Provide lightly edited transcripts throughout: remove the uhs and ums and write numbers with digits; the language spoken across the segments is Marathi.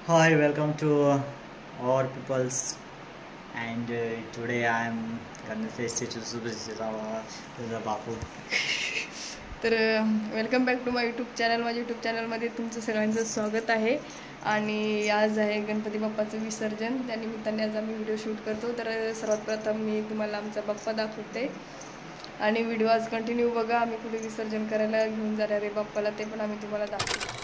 Hi, welcome to our peoples, and today I'm gonna face it to the Bapu. तर welcome back to my YouTube channel. माझ्या यूट्यूब चॅनलमध्ये तुमचं सगळ्यांचं स्वागत आहे. आणि आज आहे गणपती बाप्पाचं विसर्जन. त्यानिमित्ताने आज आम्ही व्हिडिओ शूट करतो. तर सर्वात प्रथम मी तुम्हाला आमचा बाप्पा दाखवते आणि व्हिडिओ आज कंटिन्यू बघा. आम्ही कुठे विसर्जन करायला घेऊन जाणार आहे बाप्पाला ते पण आम्ही तुम्हाला दाखवतो.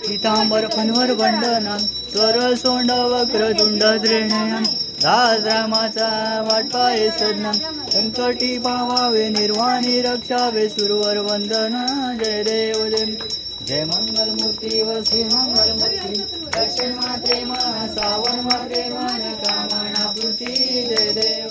पीतांबर कन्वर वंदनम स्वर सोंड वक्रतुंड द्रेणयम रामाचा वाटपाये सदनम संकटी पावावे निर्वाणी रक्षावे सुरवर वंदन जय देव जय मंगल मूर्ती व श्री मंगल मूर्ती दर्शन मात्रे मन सावन मात्रे मन कामना पूर्ती जय देव.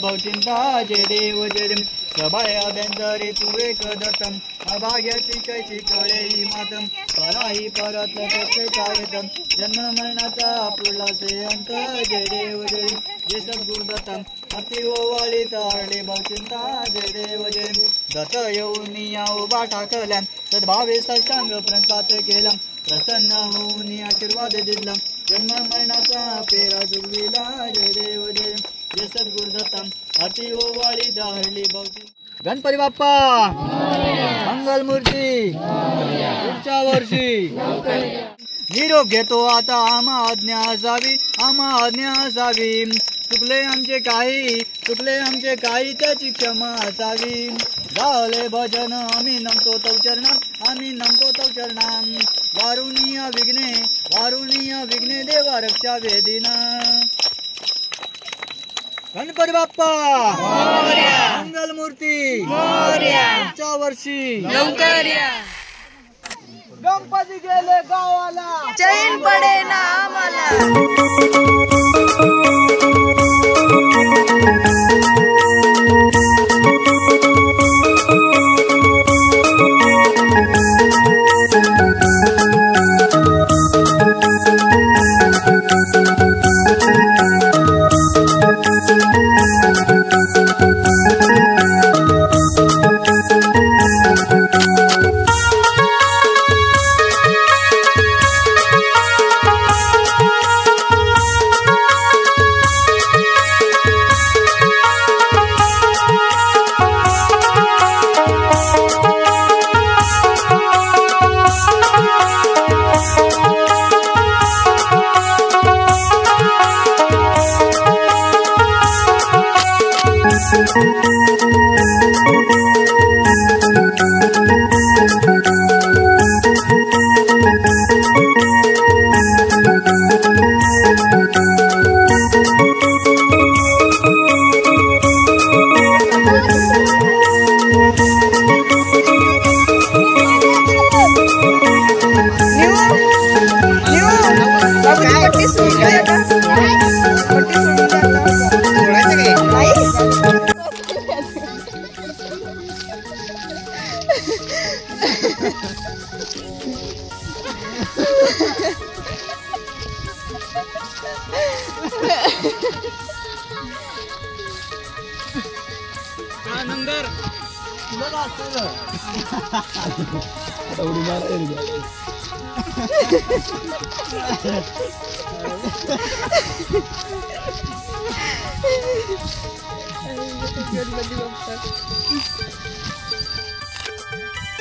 बहुचिंता जय देव जय देव सभाय अभ्यंतरे तू एक दत्तम अभाग्याची कैची कळे मातम पराही परत प्रत्येकायतम जन्म मरणाचा पुढलाचे अंत जय देव जय देव जय सद्गुरु दत्तम अति ओवाळी तारले बहुचिंता जय देव जय देव दत्त येऊन या उभा ठाकल्या सद्भावे साष्टांग प्रणपात केला प्रसन्न होऊन आशीर्वाद दिला जन्म मरणाचा पेरा जुगविला जय देव जय जय सद्गुरु दत्ता अति ओवाळी दाहली बहुची गणपती बाप्पा मंगल मूर्ती पुढच्या वर्षी निरोप घेतो आता आम्हा आज्ञा असावी चुकले आमचे काही त्याची क्षमा असावी झाले भजन आम्ही नमतो तव चरणा वारुणीय विघ्ने देवा रक्षा वेदिना गणपती बाप्पा मंगल मूर्ती पुढच्या वर्षी लवकर या. गणपती गेले गावाला चैन पडे ना आम्हाला.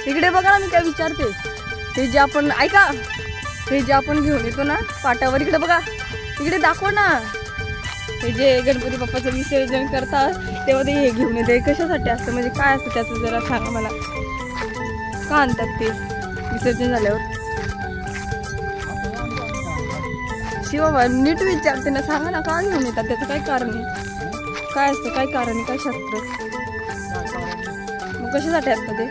इकडे बघा ना, मी काय विचारते, हे जे आपण ऐका, हे जे आपण घेऊन येतो ना पाटावर, इकडे बघा, इकडे दाखव ना. हे जे गणपती बाप्पाचं विसर्जन करतात तेव्हा ते हे घेऊन येते, कशासाठी असतं, म्हणजे काय असतं त्याचं जरा सांगा मला. का आणतात ते विसर्जन झाल्यावर? शिवा नीट विचारते ना, सांगा ना, का घेऊन येतात, त्याचं काय कारण आहे, काय असतं, काय कारण आहे, काय शास्त्र, मग कशासाठी असतं ते?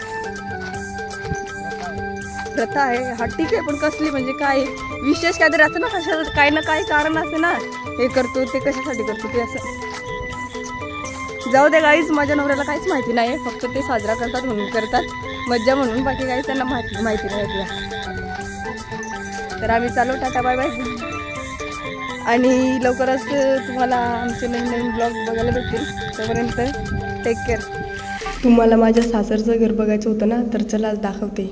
प्रथा आहे, हा ठीक आहे, पण कसली, म्हणजे काय विशेष काहीतरी असतं ना, कशा काही ना काही कारण असते ना, हे करतो ते कशासाठी करतो ते असं. जाऊ दे गाईज, माझ्या नवऱ्याला काहीच माहिती नाही, फक्त ते साजरा करतात म्हणून करतात, मज्जा म्हणून, बाकी काही त्यांना माहिती नाही तुला. तर आम्ही चालू, टाटा बाय बाय, आणि लवकरच तुम्हाला आमचे नवीन नवीन ब्लॉग बघायला भेटतील. तोपर्यंत टेक केअर. तुम्हाला माझ्या सासरचं घर बघायचं होतं ना, तर चला आज दाखवते.